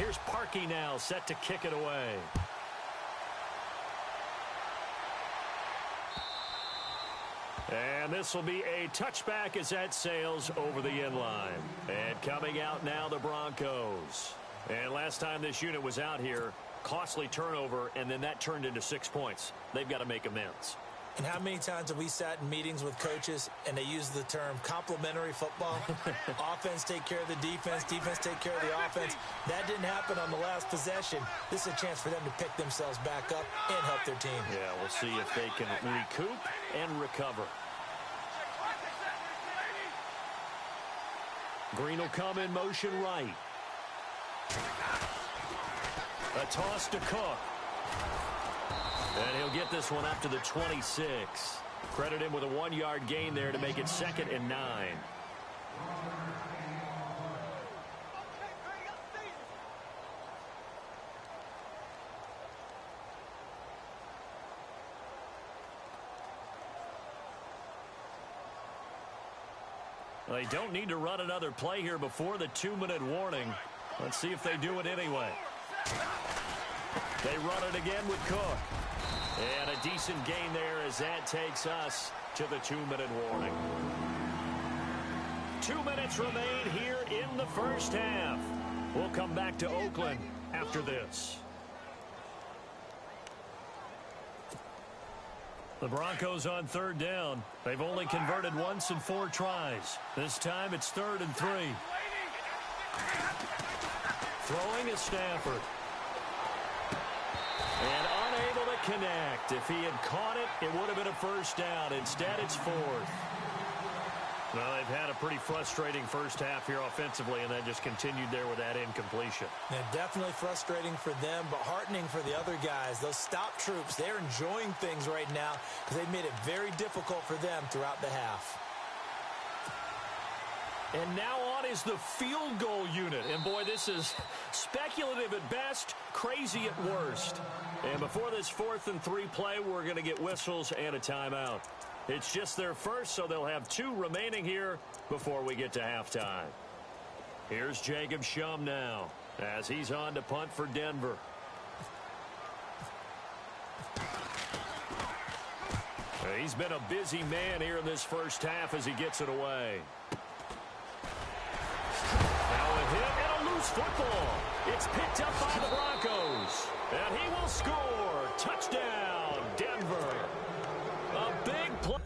Here's Parkey now, set to kick it away. And this will be a touchback as that sails over the end line. And coming out now, the Broncos. And last time this unit was out here, costly turnover, and then that turned into 6 points. They've got to make amends. And how many times have we sat in meetings with coaches and they use the term complementary football? Offense take care of the defense, defense take care of the offense. That didn't happen on the last possession. This is a chance for them to pick themselves back up and help their team. Yeah, we'll see if they can recoup and recover. Green will come in motion right. A toss to Cook. And he'll get this one up to the 26. Credit him with a 1-yard gain there to make it 2nd and 9. They don't need to run another play here before the 2-minute warning. Let's see if they do it anyway. They run it again with Cook. And a decent gain there as that takes us to the 2-minute warning. 2 minutes remain here in the first half. We'll come back to Oakland after this. The Broncos on 3rd down. They've only converted once in 4 tries. This time it's 3rd and 3. Throwing is Stafford. And unable to connect. If he had caught it, it would have been a first down. Instead, it's 4th. Well, they've had a pretty frustrating first half here offensively, and that just continued there with that incompletion. Yeah, definitely frustrating for them, but heartening for the other guys. Those stop troops, they're enjoying things right now because they've made it very difficult for them throughout the half. And now on is the field goal unit. And, boy, this is speculative at best, crazy at worst. And before this 4th and 3 play, we're going to get whistles and a timeout. It's just their first, so they'll have 2 remaining here before we get to halftime. Here's Jacob Shum now as he's on to punt for Denver. He's been a busy man here in this first half as he gets it away. Now a hit and a loose football. It's picked up by the Broncos. And he will score. Touchdown, Denver. A big play.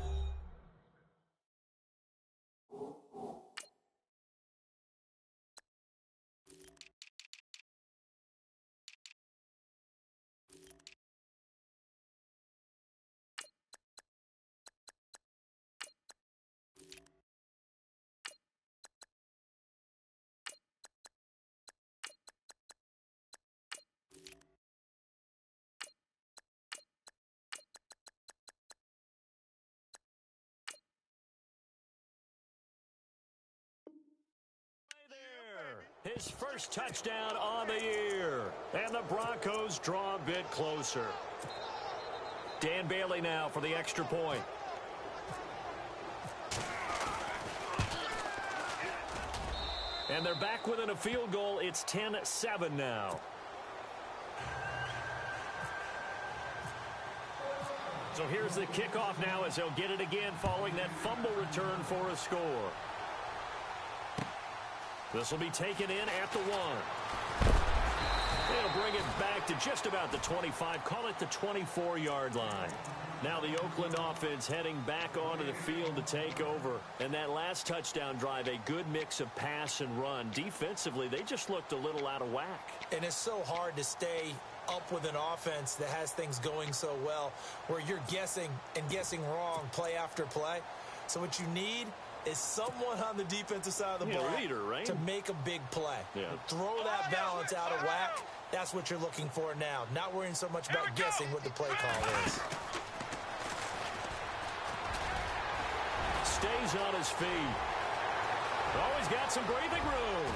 His first touchdown on the year. And the Broncos draw a bit closer. Dan Bailey now for the extra point. And they're back within a field goal. It's 10-7 now. So here's the kickoff now as they'll get it again following that fumble return for a score. This will be taken in at the 1. It'll bring it back to just about the 25. Call it the 24-yard line. Now the Oakland offense heading back onto the field to take over. And that last touchdown drive, a good mix of pass and run. Defensively, they just looked a little out of whack. And it's so hard to stay up with an offense that has things going so well, where you're guessing and guessing wrong play after play. So what you need is someone on the defensive side of the ball leader, right? to make a big play. Yeah. Throw that balance out of whack. That's what you're looking for now. Not worrying so much about guessing what the play call is. Stays on his feet. Always got some breathing room.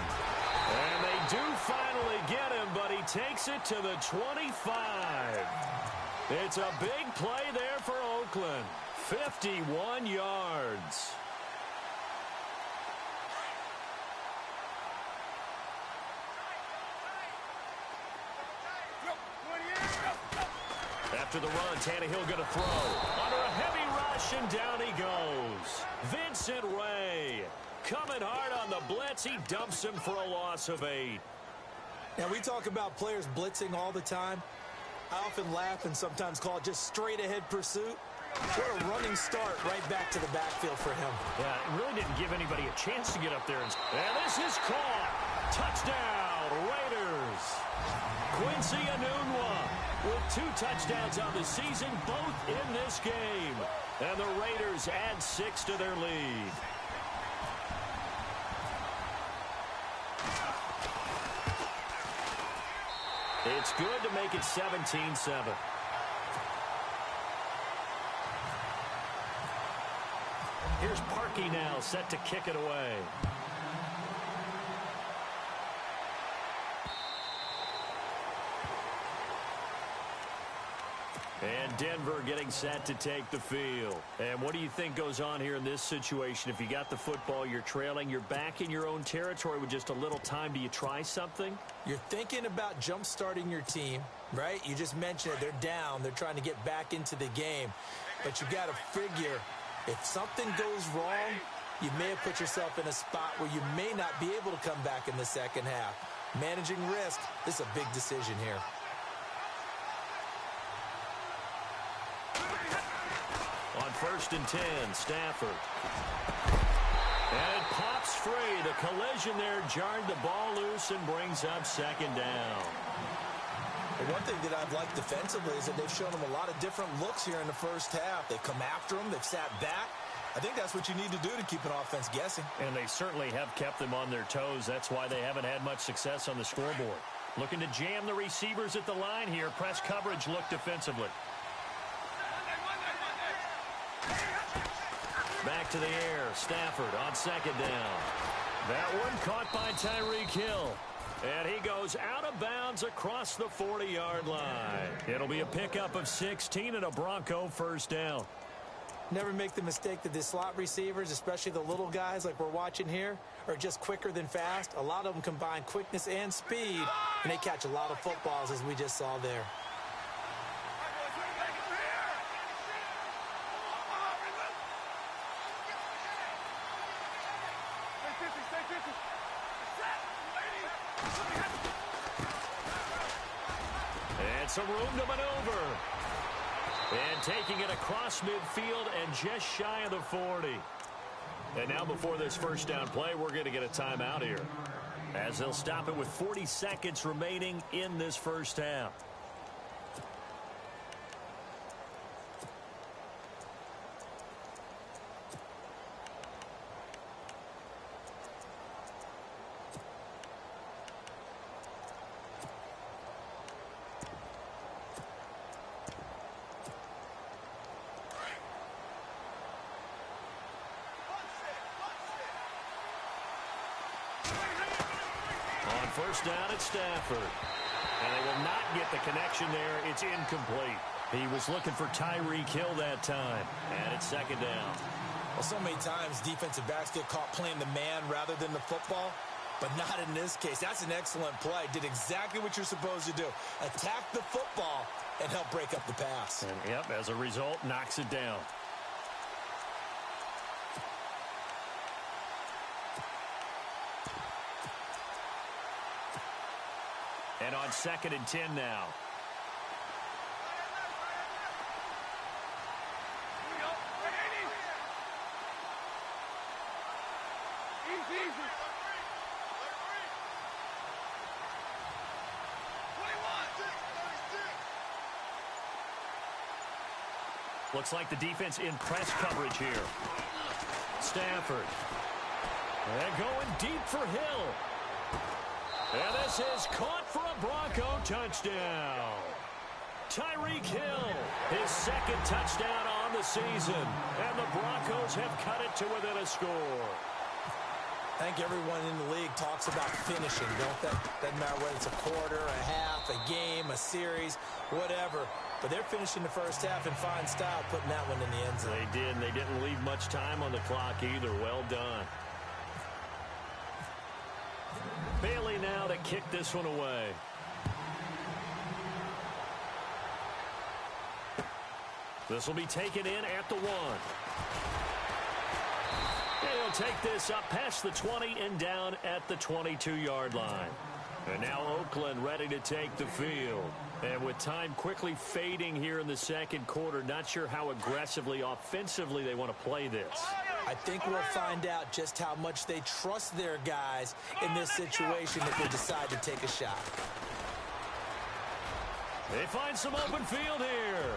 And they do finally get him, but he takes it to the 25. It's a big play there for Oakland. 51 yards. after the run. Tannehill going to throw. Under a heavy rush, and down he goes. Vincent Ray coming hard on the blitz. He dumps him for a loss of 8. Now, we talk about players blitzing all the time. I often laugh and sometimes call it just straight-ahead pursuit. What a running start right back to the backfield for him. Yeah, it really didn't give anybody a chance to get up there. And this is caught. Touchdown, Raiders. Quincy Enunwa with 2 touchdowns on the season, both in this game. And the Raiders add 6 to their lead. It's good to make it 17-7. Here's Parkey now, set to kick it away. And Denver getting set to take the field. And what do you think goes on here in this situation? If you got the football, you're trailing, you're back in your own territory with just a little time. Do you try something? You're thinking about jump-starting your team, right? You just mentioned it. They're down. They're trying to get back into the game. But you got to figure, if something goes wrong, you may have put yourself in a spot where you may not be able to come back in the second half. Managing risk, this is a big decision here. On 1st and 10, Stafford. And it pops free. The collision there jarred the ball loose and brings up 2nd down. The one thing that I've liked defensively is that they've shown them a lot of different looks here in the first half. They've come after them. They've sat back. I think that's what you need to do to keep an offense guessing. And they certainly have kept them on their toes. That's why they haven't had much success on the scoreboard. Looking to jam the receivers at the line here. Press coverage look defensively. Back to the air. Stafford on 2nd down. That one caught by Tyreek Hill. And he goes out of bounds across the 40-yard line. It'll be a pickup of 16 and a Bronco 1st down. Never make the mistake that the slot receivers, especially the little guys like we're watching here, are just quicker than fast. A lot of them combine quickness and speed, and they catch a lot of footballs, as we just saw there. And some room to maneuver. And taking it across midfield and just shy of the 40. And now before this 1st down play, we're going to get a timeout here, as they'll stop it with 40 seconds remaining in this 1st half. On 1st down at Stafford. And they will not get the connection there. It's incomplete. He was looking for Tyreek Hill that time. And it's 2nd down. Well, so many times defensive backs get caught playing the man rather than the football, but not in this case. That's an excellent play. Did exactly what you're supposed to do. Attack the football and help break up the pass. And, yep, as a result, knocks it down. And on 2nd and 10 now. Looks like the defense in press coverage here. Stafford. And going deep for Hill. And this is caught for a Bronco touchdown. Tyreek Hill, his 2nd touchdown on the season. And the Broncos have cut it to within a score. I think everyone in the league talks about finishing, don't they? Doesn't matter whether it's a quarter, a half, a game, a series, whatever. But they're finishing the first half in fine style, putting that one in the end zone. They did, and they didn't leave much time on the clock either. Well done. Bailey now to kick this one away. This will be taken in at the 1. He'll take this up past the 20 and down at the 22-yard line. And now Oakland ready to take the field. And with time quickly fading here in the second quarter, not sure how aggressively, offensively they want to play this. I think we'll find out just how much they trust their guys in this situation if they decide to take a shot. They find some open field here.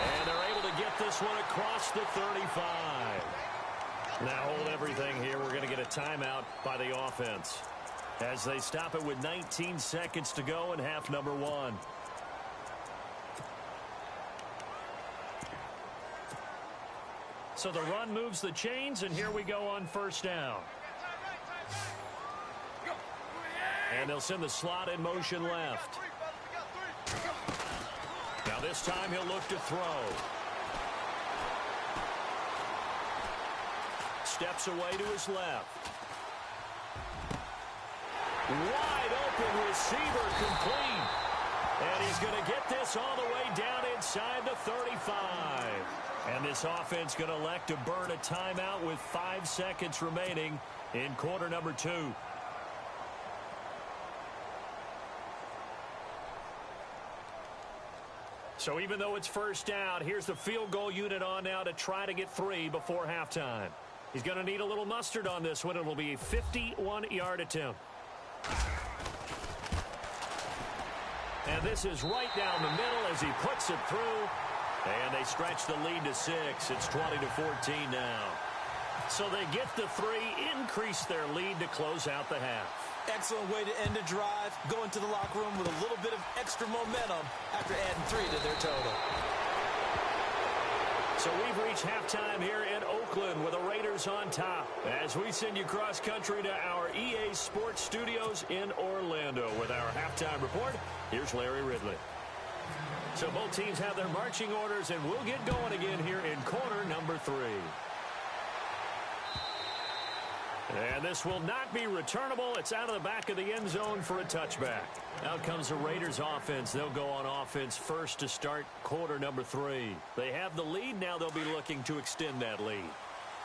And they're able to get this one across the 35. Now hold everything here. We're going to get a timeout by the offense as they stop it with 19 seconds to go in half number 1. So the run moves the chains, and here we go on first down. And they'll send the slot in motion left. Now this time he'll look to throw. Steps away to his left. Wide open receiver complete. And he's going to get this all the way down inside the 35. And this offense going to elect to burn a timeout with 5 seconds remaining in quarter number 2. So even though it's first down, here's the field goal unit on now to try to get 3 before halftime. He's going to need a little mustard on this one. It'll be a 51-yard attempt. And this is right down the middle as he puts it through. And they stretch the lead to 6. It's 20-14 now. So they get the 3, increase their lead to close out the half. Excellent way to end a drive. Go into the locker room with a little bit of extra momentum after adding 3 to their total. So we've reached halftime here in Oakland with the Raiders on top as we send you cross-country to our EA Sports Studios in Orlando with our halftime report. Here's Larry Ridley. So both teams have their marching orders, and we'll get going again here in quarter number 3. And this will not be returnable. It's out of the back of the end zone for a touchback. Out comes the Raiders offense. They'll go on offense first to start quarter number 3. They have the lead. Now they'll be looking to extend that lead.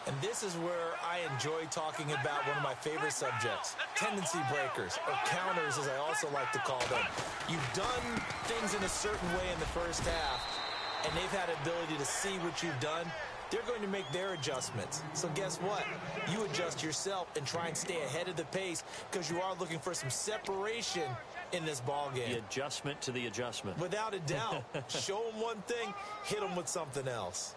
And this is where I enjoy talking about one of my favorite subjects, tendency breakers, or counters as I also like to call them. You've done things in a certain way in the first half, and they've had the ability to see what you've done. They're going to make their adjustments. So guess what? You adjust yourself and try and stay ahead of the pace because you are looking for some separation in this ball game. The adjustment to the adjustment. Without a doubt. Show them one thing, hit them with something else.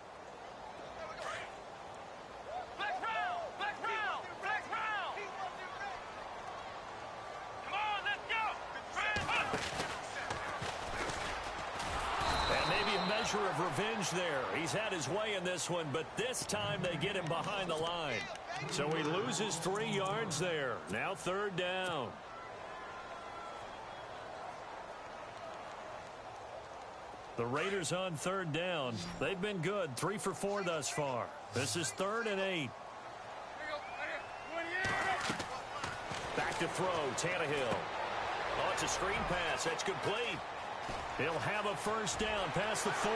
Of revenge there. He's had his way in this one, but this time they get him behind the line. So he loses 3 yards there. Now third down. The Raiders on third down. They've been good. 3 for 4 thus far. This is 3rd and 8. Back to throw. Tannehill. Oh, it's a screen pass. That's complete. He'll have a first down past the 40.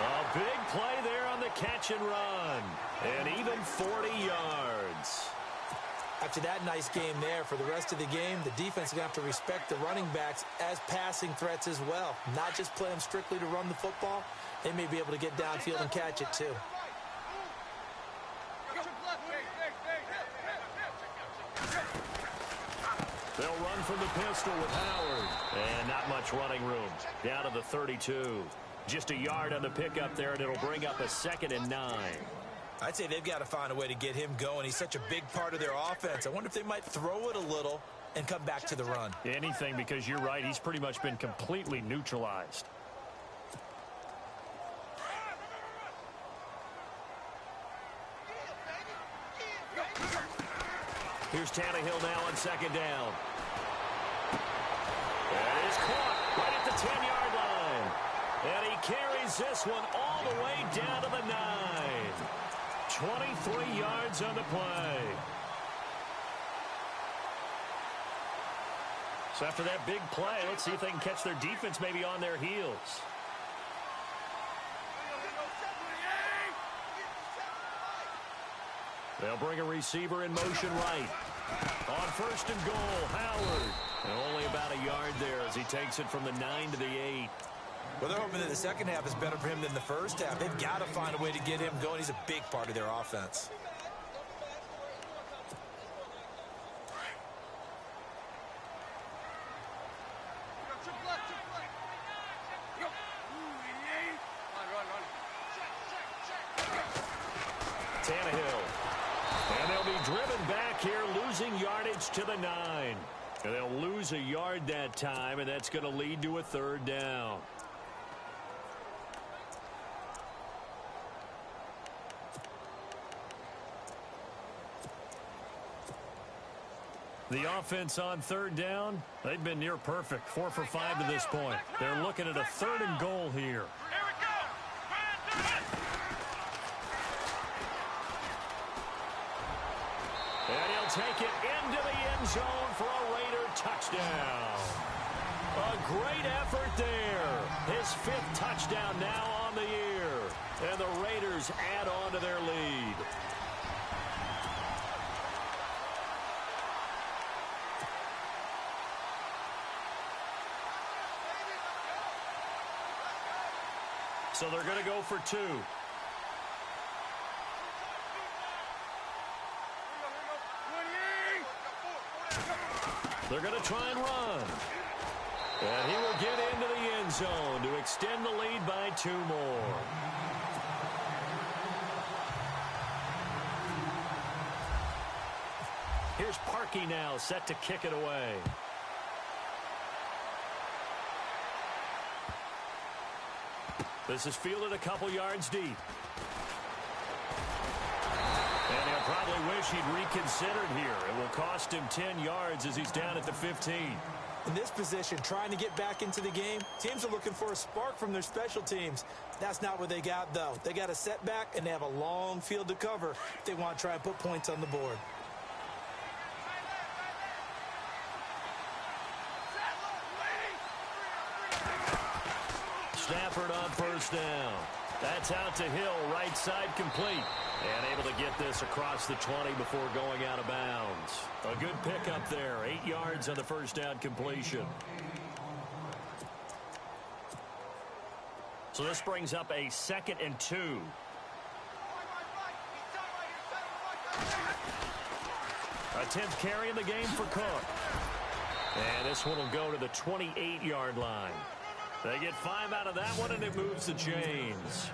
A big play there on the catch and run. And even 40 yards. After that nice game there, for the rest of the game, the defense is going to have to respect the running backs as passing threats as well. Not just play them strictly to run the football. They may be able to get downfield and catch it too. They'll run from the pistol with Howard. And not much running room. Down to the 32. Just a yard on the pickup there, and it'll bring up a 2nd and 9. I'd say they've got to find a way to get him going. He's such a big part of their offense. I wonder if they might throw it a little and come back to the run. Anything, because you're right. He's pretty much been completely neutralized. Here's Tannehill now on 2nd down. That is caught right at the 10-yard line. And he carries this one all the way down to the 9. 23 yards on the play. So after that big play, let's see if they can catch their defense maybe on their heels. They'll bring a receiver in motion right. On first and goal, Howard. And only about a yard there as he takes it from the 9 to the 8. Well, they're hoping that the second half is better for him than the first half. They've got to find a way to get him going. He's a big part of their offense. Tannehill. And they'll be driven back here, losing yardage to the 9. And they'll lose a yard that time, and that's going to lead to a third down. The offense on third down, they've been near perfect, 4 for 5 to this point. They're looking at a third and goal here. And he'll take it into the end zone for a Raider touchdown. A great effort there. His 5th touchdown now on the year. And the Raiders add on to their lead. So they're going to go for 2. They're going to try and run. And he will get into the end zone to extend the lead by 2 more. Here's Parkey now, set to kick it away. This is fielded a couple yards deep. And he'll probably wish he'd reconsidered here. It will cost him 10 yards as he's down at the 15. In this position, trying to get back into the game, teams are looking for a spark from their special teams. That's not what they got, though. They got a setback, and they have a long field to cover if they want to try and put points on the board. Stafford on first down. That's out to Hill, right side complete. And able to get this across the 20 before going out of bounds. A good pickup there, 8 yards on the first down completion. So this brings up a 2nd and 2. A 10th carry in the game for Cook. And this one will go to the 28-yard line. They get 5 out of that one, and it moves the chains.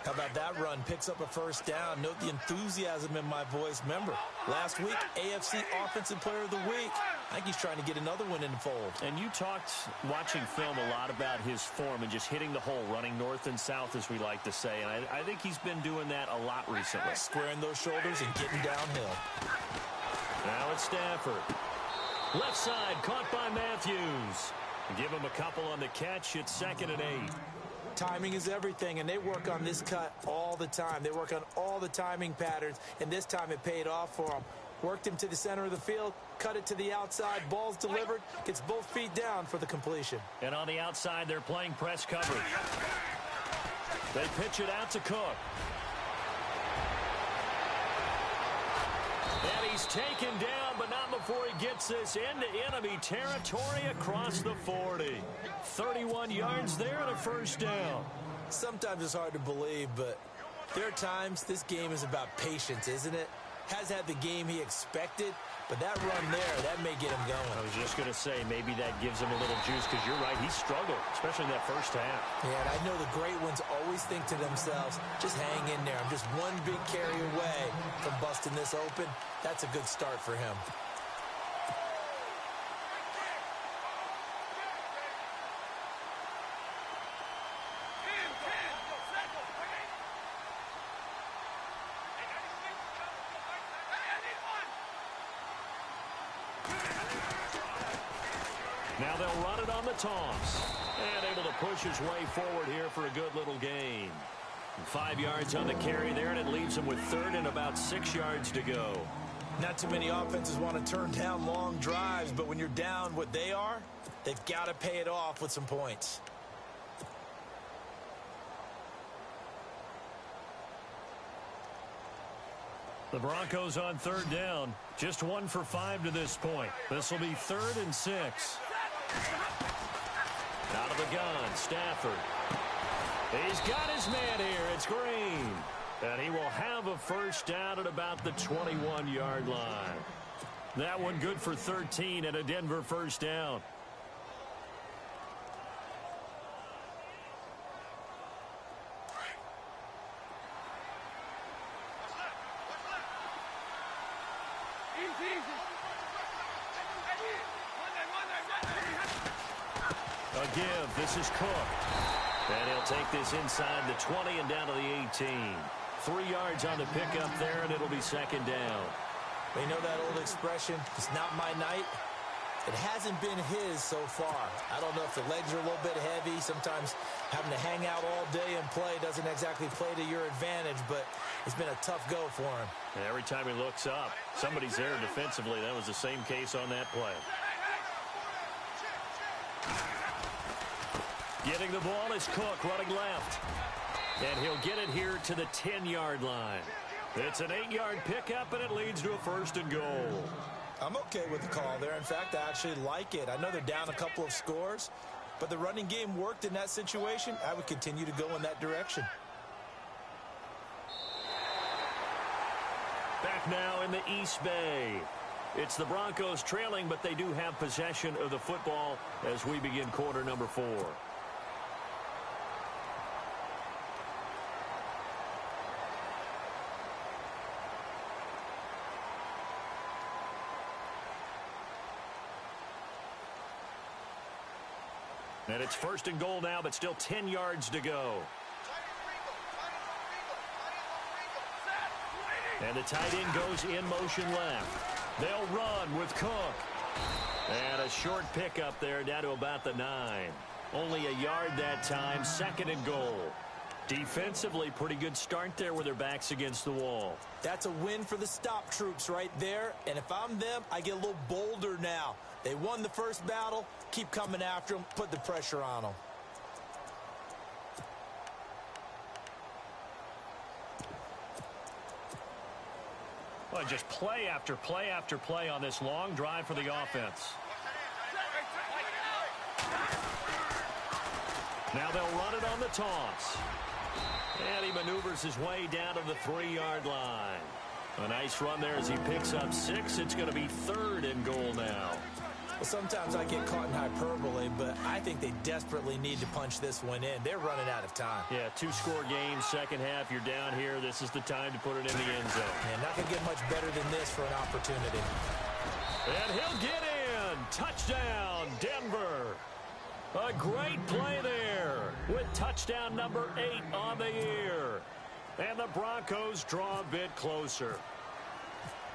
How about that run? Picks up a first down. Note the enthusiasm in my voice. Remember, last week, AFC Offensive Player of the Week. I think he's trying to get another one in the fold. And you talked, watching film, a lot about his form and just hitting the hole, running north and south, as we like to say. And I think he's been doing that a lot recently. Squaring those shoulders and getting downhill. Now it's Stafford. Left side, caught by Matthews. Give him a couple on the catch. It's 2nd and 8. Timing is everything, and they work on this cut all the time. They work on all the timing patterns, and this time it paid off for them. Worked him to the center of the field, cut it to the outside, ball's delivered, gets both feet down for the completion. And on the outside, they're playing press coverage. They pitch it out to Cook. And he's taken down, but not before he gets this into enemy territory across the 40. 31 yards there and a first down. Sometimes it's hard to believe, but there are times this game is about patience, isn't it? Has had the game he expected, but that run there, that may get him going. I was just going to say, maybe that gives him a little juice, because you're right, he struggled, especially in that first half. Yeah, and I know the great ones always think to themselves, just hang in there. I'm just one big carry away from busting this open. That's a good start for him. Now they'll run it on the toss. And able to push his way forward here for a good little gain. 5 yards on the carry there, and it leaves him with 3rd and about 6 yards to go. Not too many offenses want to turn down long drives, but when you're down what they are, they've got to pay it off with some points. The Broncos on third down. Just 1 for 5 to this point. This will be 3rd and 6. Out of the gun, Stafford. He's got his man here. It's Green. And he will have a first down at about the 21-yard line. That one good for 13 and a Denver first down. A give. This is Cook. And he'll take this inside the 20 and down to the 18. 3 yards on the pickup there, and it'll be second down. We know that old expression, it's not my night. It hasn't been his so far. I don't know if the legs are a little bit heavy. Sometimes having to hang out all day and play doesn't exactly play to your advantage, but it's been a tough go for him. And every time he looks up, somebody's there defensively. That was the same case on that play. Getting the ball is Cook running left. And he'll get it here to the 10-yard line. It's an 8-yard pickup, and it leads to a 1st and goal. I'm okay with the call there. In fact, I actually like it. I know they're down a couple of scores, but the running game worked in that situation. I would continue to go in that direction. Back now in the East Bay. It's the Broncos trailing, but they do have possession of the football as we begin quarter number 4. And it's 1st and goal now, but still 10 yards to go. And the tight end goes in motion left. They'll run with Cook. And a short pickup there down to about the 9. Only a yard that time, 2nd and goal. Defensively, pretty good start there with their backs against the wall. That's a win for the stop troops right there. And if I'm them, I get a little bolder now. They won the first battle. Keep coming after them. Put the pressure on them. Well, just play after play after play on this long drive for the offense. Now they'll run it on the toss. And he maneuvers his way down to the 3-yard line. A nice run there as he picks up 6. It's going to be 3rd and goal now. Well, sometimes I get caught in hyperbole, but I think they desperately need to punch this one in. They're running out of time. Yeah, 2-score game, second half. You're down here. This is the time to put it in the end zone. And not going to get much better than this for an opportunity. And he'll get in. Touchdown, Denver. A great play there with touchdown number 8 on the year. And the Broncos draw a bit closer.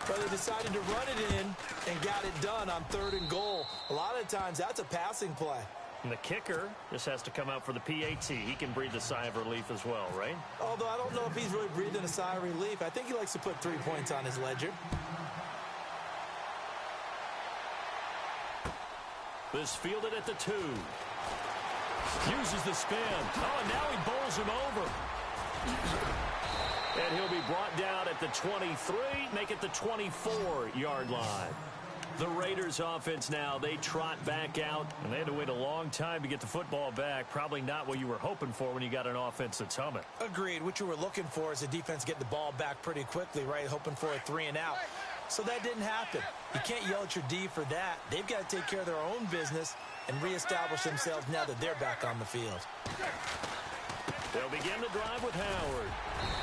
But they decided to run it in and got it done on 3rd and goal. A lot of times that's a passing play. And the kicker just has to come out for the PAT. He can breathe a sigh of relief as well, right? Although I don't know if he's really breathing a sigh of relief. I think he likes to put 3 points on his ledger. This fielded at the 2. Uses the spin. Oh, and now he bowls him over. And he'll be brought down at the 23, make it the 24-yard line. The Raiders offense now, they trot back out, and they had to wait a long time to get the football back. Probably not what you were hoping for when you got an offense that's humming. Agreed. What you were looking for is the defense getting the ball back pretty quickly, right? Hoping for a 3 and out. So that didn't happen. You can't yell at your D for that. They've got to take care of their own business and reestablish themselves now that they're back on the field. They'll begin the drive with Howard.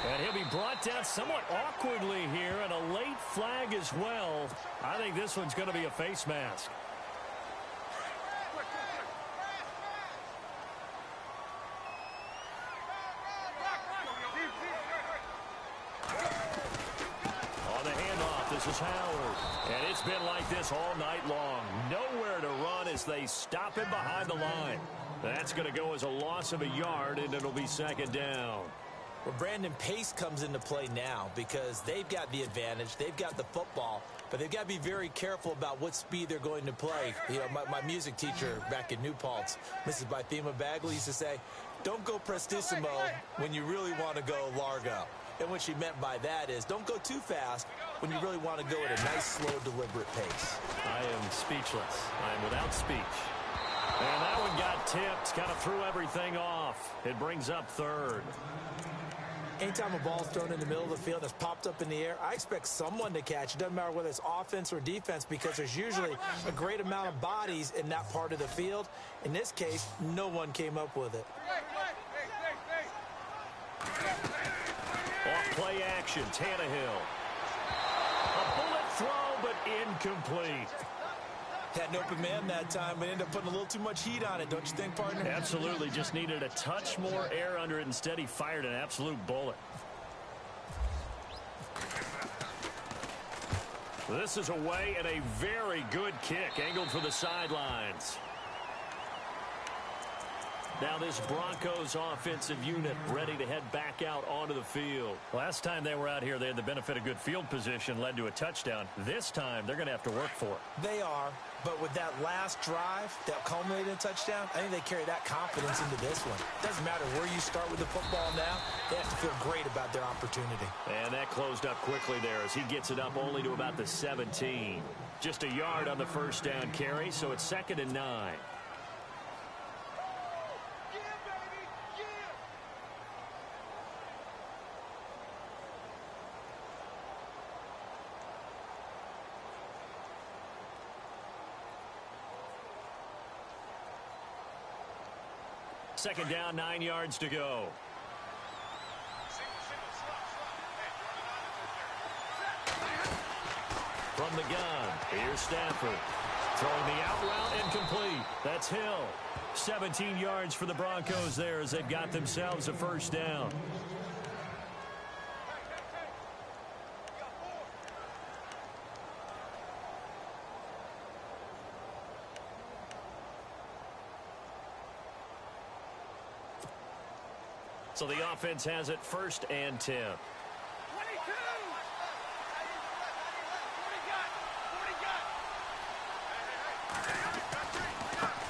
And he'll be brought down somewhat awkwardly here, and a late flag as well. I think this one's going to be a face mask. On the handoff, this is Howard. And it's been like this all night long. Nowhere to run as they stop him behind the line. That's going to go as a loss of a yard, and it'll be second down. Well, Brandon, pace comes into play now because they've got the advantage. They've got the football, but they've got to be very careful about what speed they're going to play. You know, my music teacher back in New Paltz, Mrs. Bythema Bagley, used to say, don't go prestissimo when you really want to go largo. And what she meant by that is don't go too fast when you really want to go at a nice, slow, deliberate pace. I am speechless. I am without speech. And that one got tipped, kind of threw everything off. It brings up third. Anytime a ball's thrown in the middle of the field and it's popped up in the air, I expect someone to catch. It doesn't matter whether it's offense or defense because there's usually a great amount of bodies in that part of the field. In this case, no one came up with it. Off play action, Tannehill. A bullet throw, but incomplete. Had an open man that time, but ended up putting a little too much heat on it, don't you think, partner? Absolutely. Just needed a touch more air under it. Instead, he fired an absolute bullet. This is away and a very good kick, angled for the sidelines. Now this Broncos offensive unit ready to head back out onto the field. Last time they were out here, they had the benefit of good field position, led to a touchdown. This time, they're going to have to work for it. They are, but with that last drive that culminated in a touchdown, I think they carry that confidence into this one. Doesn't matter where you start with the football now, they have to feel great about their opportunity. And that closed up quickly there as he gets it up only to about the 17. Just a yard on the first down carry, so it's 2nd and 9. Second down, 9 yards to go. From the gun, here's Stafford. Throwing the out route incomplete. That's Hill. 17 yards for the Broncos there as they've got themselves a first down. So the offense has it 1st and 10. 22.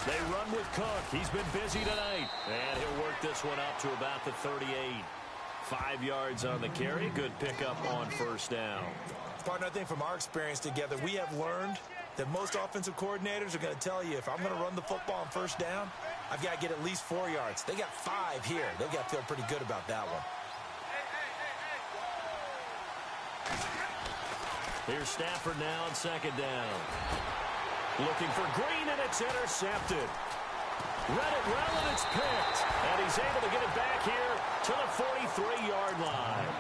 They run with Cook. He's been busy tonight. And he'll work this one up to about the 38. 5 yards on the carry. Good pickup on first down. Partner, I think from our experience together, we have learned that most offensive coordinators are going to tell you if I'm going to run the football on first down, I've got to get at least 4 yards. They got 5 here. They've got to feel pretty good about that one. Here's Stafford now on 2nd down. Looking for Green, and it's intercepted. Read it well, and it's picked. And he's able to get it back here to the 43-yard line.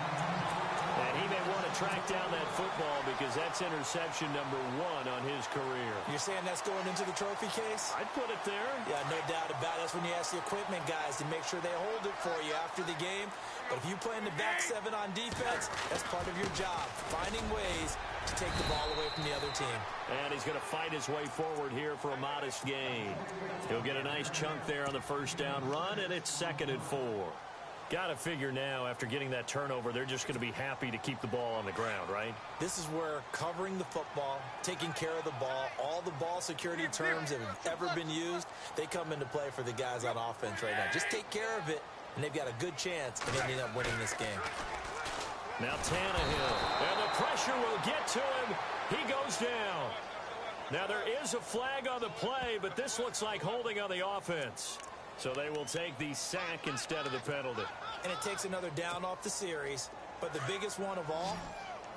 And he may want to track down that football because that's interception number 1 on his career. You're saying that's going into the trophy case? I'd put it there. Yeah, no doubt about it. That's when you ask the equipment guys to make sure they hold it for you after the game. But if you play in the back 7 on defense, that's part of your job, finding ways to take the ball away from the other team. And he's going to fight his way forward here for a modest gain. He'll get a nice chunk there on the first down run, and it's 2nd and 4. Got to figure now, after getting that turnover, they're just going to be happy to keep the ball on the ground, right? This is where covering the football, taking care of the ball, all the ball security terms that have ever been used, they come into play for the guys on offense right now. Just take care of it, and they've got a good chance of ending up winning this game. Now Tannehill, and the pressure will get to him. He goes down. Now there is a flag on the play, but this looks like holding on the offense. So they will take the sack instead of the penalty. And it takes another down off the series. But the biggest one of all,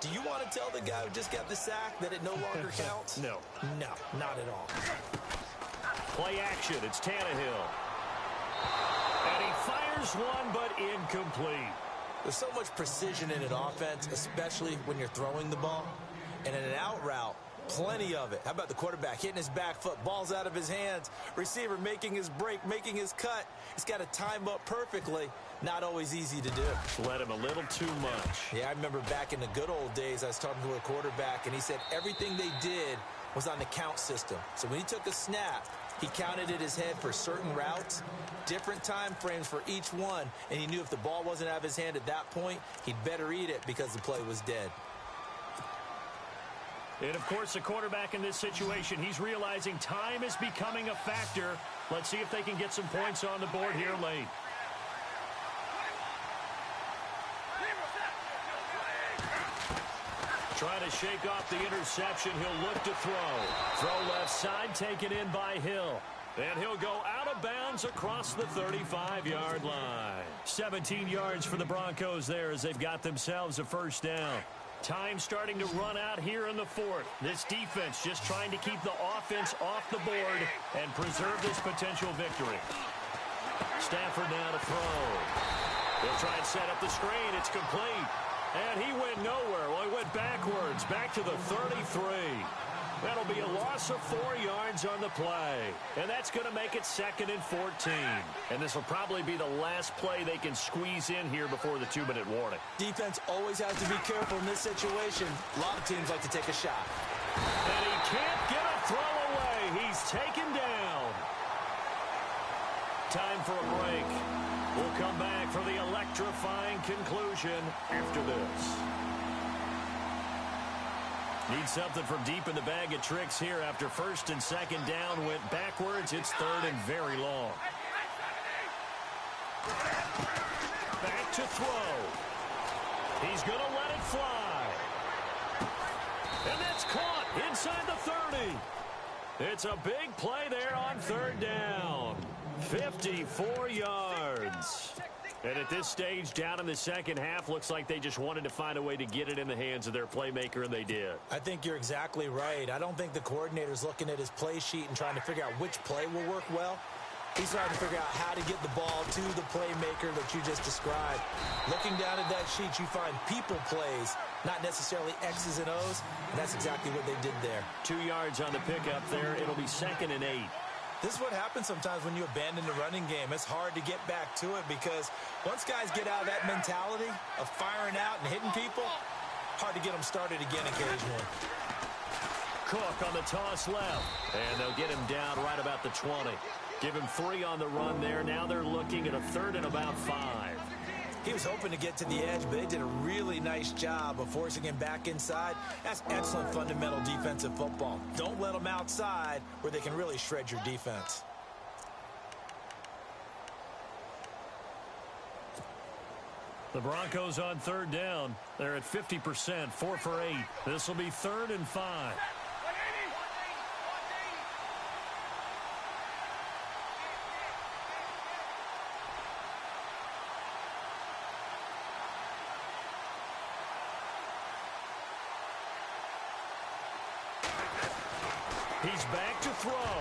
do you want to tell the guy who just got the sack that it no longer counts? No. No, not at all. Play action. It's Tannehill. And he fires one, but incomplete. There's so much precision in an offense, especially when you're throwing the ball. And in an out route, plenty of it. How about the quarterback hitting his back foot, ball's out of his hands, receiver making his break, making his cut. He's got to time up perfectly. Not always easy to do. Let him a little too much. Yeah, I remember back in the good old days, I was talking to a quarterback, and he said everything they did was on the count system. So when he took a snap, he counted in his head for certain routes, different time frames for each one, and he knew if the ball wasn't out of his hand at that point, he'd better eat it because the play was dead. And, of course, the quarterback in this situation, he's realizing time is becoming a factor. Let's see if they can get some points on the board here late. Trying to shake off the interception. He'll look to throw. Throw left side, taken in by Hill. And he'll go out of bounds across the 35-yard line. 17 yards for the Broncos there as they've got themselves a first down. Time starting to run out here in the fourth. This defense just trying to keep the offense off the board and preserve this potential victory. Stafford now to throw. He'll try and set up the screen. It's complete. And he went nowhere. Well, he went backwards, back to the 33. That'll be a loss of 4 yards on the play. And that's going to make it 2nd and 14. And this will probably be the last play they can squeeze in here before the 2-minute warning. Defense always has to be careful in this situation. A lot of teams like to take a shot. And he can't get a throw away. He's taken down. Time for a break. We'll come back for the electrifying conclusion after this. Need something from deep in the bag of tricks here after 1st and 2nd down went backwards. It's 3rd and very long. Back to throw. He's going to let it fly. And that's caught inside the 30. It's a big play there on 3rd down. 54 yards. And at this stage, down in the second half, looks like they just wanted to find a way to get it in the hands of their playmaker, and they did. I think you're exactly right. I don't think the coordinator's looking at his play sheet and trying to figure out which play will work well. He's trying to figure out how to get the ball to the playmaker that you just described. Looking down at that sheet, you find people plays, not necessarily X's and O's, and that's exactly what they did there. 2 yards on the pickup there. It'll be 2nd and 8. This is what happens sometimes when you abandon the running game. It's hard to get back to it because once guys get out of that mentality of firing out and hitting people, hard to get them started again occasionally. Cook on the toss left, and they'll get him down right about the 20. Give him 3 on the run there. Now they're looking at a 3rd and about 5. He was hoping to get to the edge, but they did a really nice job of forcing him back inside. That's excellent fundamental defensive football. Don't let them outside where they can really shred your defense. The Broncos on 3rd down. They're at 50%, 4 for 8. This will be 3rd and 5. He's back to throw.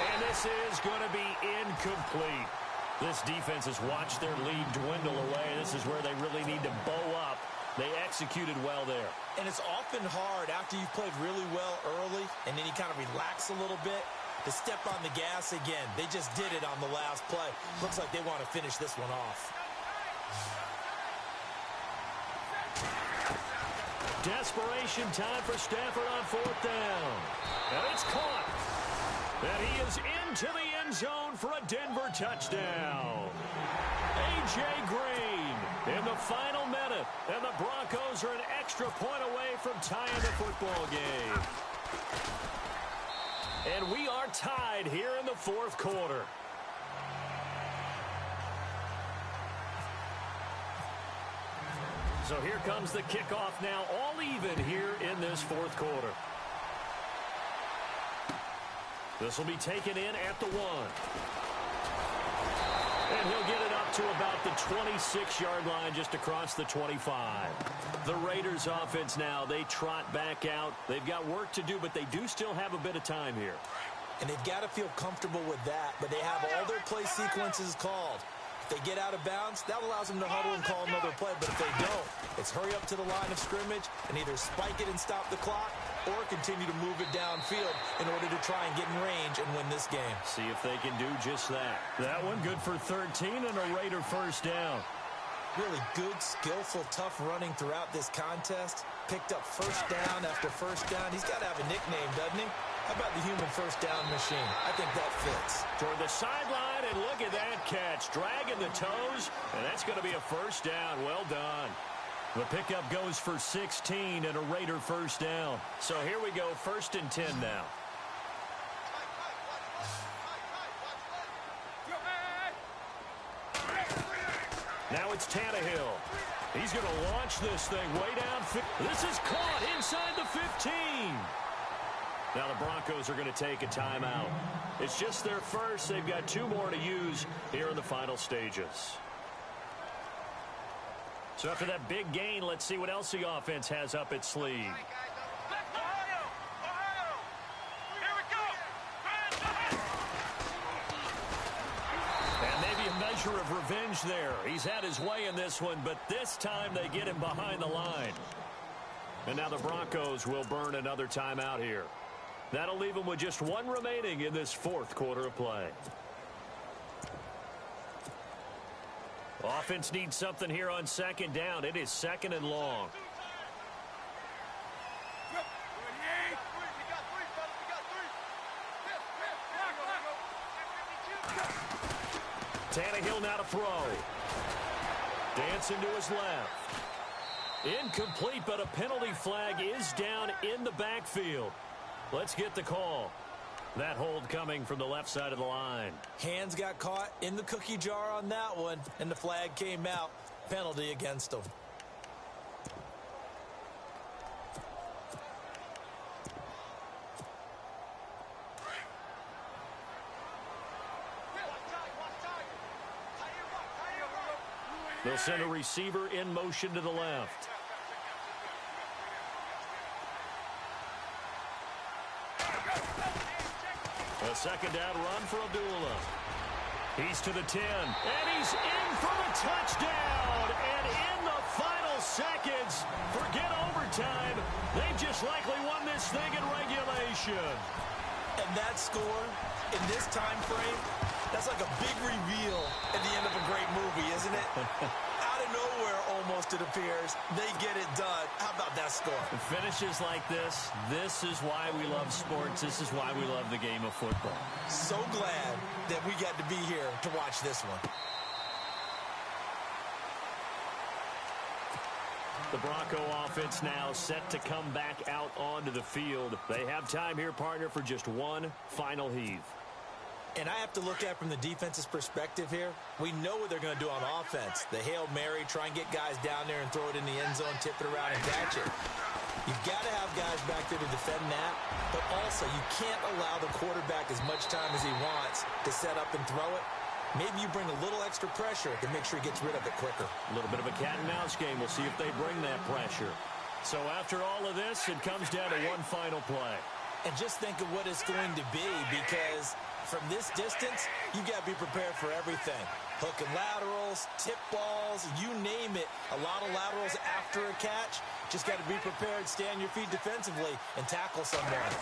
And this is going to be incomplete. This defense has watched their lead dwindle away. This is where they really need to bow up. They executed well there. And it's often hard after you've played really well early and then you kind of relax a little bit to step on the gas again. They just did it on the last play. Looks like they want to finish this one off. Desperation time for Stafford on 4th down. And it's caught. And he is into the end zone for a Denver touchdown. A.J. Green in the final minute. And the Broncos are an extra point away from tying the football game. And we are tied here in the 4th quarter. So here comes the kickoff now, all even here in this 4th quarter. This will be taken in at the 1. And he'll get it up to about the 26-yard line, just across the 25. The Raiders offense now, they trot back out. They've got work to do, but they do still have a bit of time here. And they've got to feel comfortable with that, but they have all their play sequences called. If they get out of bounds, that allows them to huddle and call another play. But if they don't, it's hurry up to the line of scrimmage and either spike it and stop the clock or continue to move it downfield in order to try and get in range and win this game. See if they can do just that. That one good for 13 and a Raider first down. Really good, skillful, tough running throughout this contest. Picked up first down after first down. He's got to have a nickname, doesn't he? How about the human first down machine? I think that fits. Toward the sideline, and look at that catch. Dragging the toes, and that's going to be a first down. Well done. The pickup goes for 16 and a Raider first down. So here we go, 1st and 10 now. Now it's Tannehill. He's going to launch this thing way down. This is caught inside the 15. Now the Broncos are going to take a timeout. It's just their first. They've got 2 more to use here in the final stages. So after that big gain, let's see what else the offense has up its sleeve. And maybe a measure of revenge there. He's had his way in this one, but this time they get him behind the line. And now the Broncos will burn another timeout here. That'll leave them with just 1 remaining in this 4th quarter of play. Offense needs something here on 2nd down. It is 2nd and long. Tannehill now to throw. Dancing to his left. Incomplete, but a penalty flag is down in the backfield. Let's get the call. That hold coming from the left side of the line. Hands got caught in the cookie jar on that one, and the flag came out. Penalty against him. They'll send a receiver in motion to the left. A 2nd down run for Abdullah. He's to the 10, and he's in for the touchdown. And in the final seconds, forget overtime, they've just likely won this thing in regulation. And that score, in this time frame, that's like a big reveal at the end of a great movie, isn't it? Out of nowhere, almost, it appears, they get it done. How about that score? Finishes like this is why we love sports. This is why we love the game of football. So glad that we got to be here to watch this one. The Bronco offense now set to come back out onto the field. They have time here, partner, for just 1 final heave. And I have to look at it from the defense's perspective here. We know what they're going to do on offense. The Hail Mary, try and get guys down there and throw it in the end zone, tip it around and catch it. You've got to have guys back there to defend that, but also you can't allow the quarterback as much time as he wants to set up and throw it. Maybe you bring a little extra pressure to make sure he gets rid of it quicker. A little bit of a cat and mouse game. We'll see if they bring that pressure. So after all of this, it comes down to 1 final play. And just think of what it's going to be, because from this distance, you've got to be prepared for everything. Hook and laterals, tip balls, you name it. A lot of laterals after a catch. Just got to be prepared, stay on your feet defensively, and tackle someone.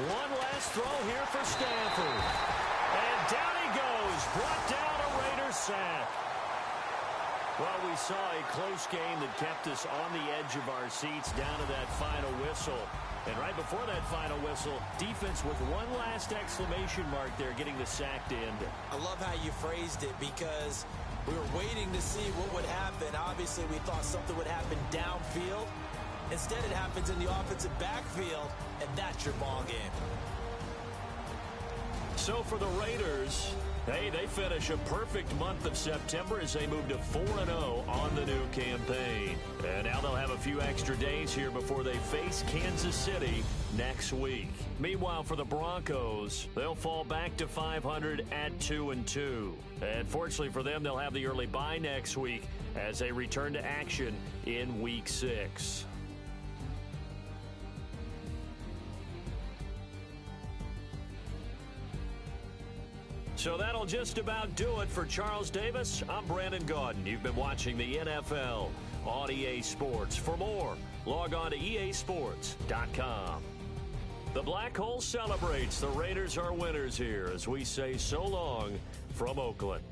1 last throw here for Stanford. And down he goes, brought down a Raider sack. Well, we saw a close game that kept us on the edge of our seats down to that final whistle. And right before that final whistle, defense with 1 last exclamation mark there, getting the sack to end it. I love how you phrased it, because we were waiting to see what would happen. Obviously, we thought something would happen downfield. Instead, it happens in the offensive backfield, and that's your ball game. So for the Raiders, hey, they finish a perfect month of September as they move to 4-0 on the new campaign. And now they'll have a few extra days here before they face Kansas City next week. Meanwhile, for the Broncos, they'll fall back to 500 at 2-2. And fortunately for them, they'll have the early bye next week as they return to action in Week 6. So that'll just about do it for Charles Davis. I'm Brandon Gaudin. You've been watching the NFL on EA Sports. For more, log on to easports.com. The Black Hole celebrates. The Raiders are winners here as we say so long from Oakland.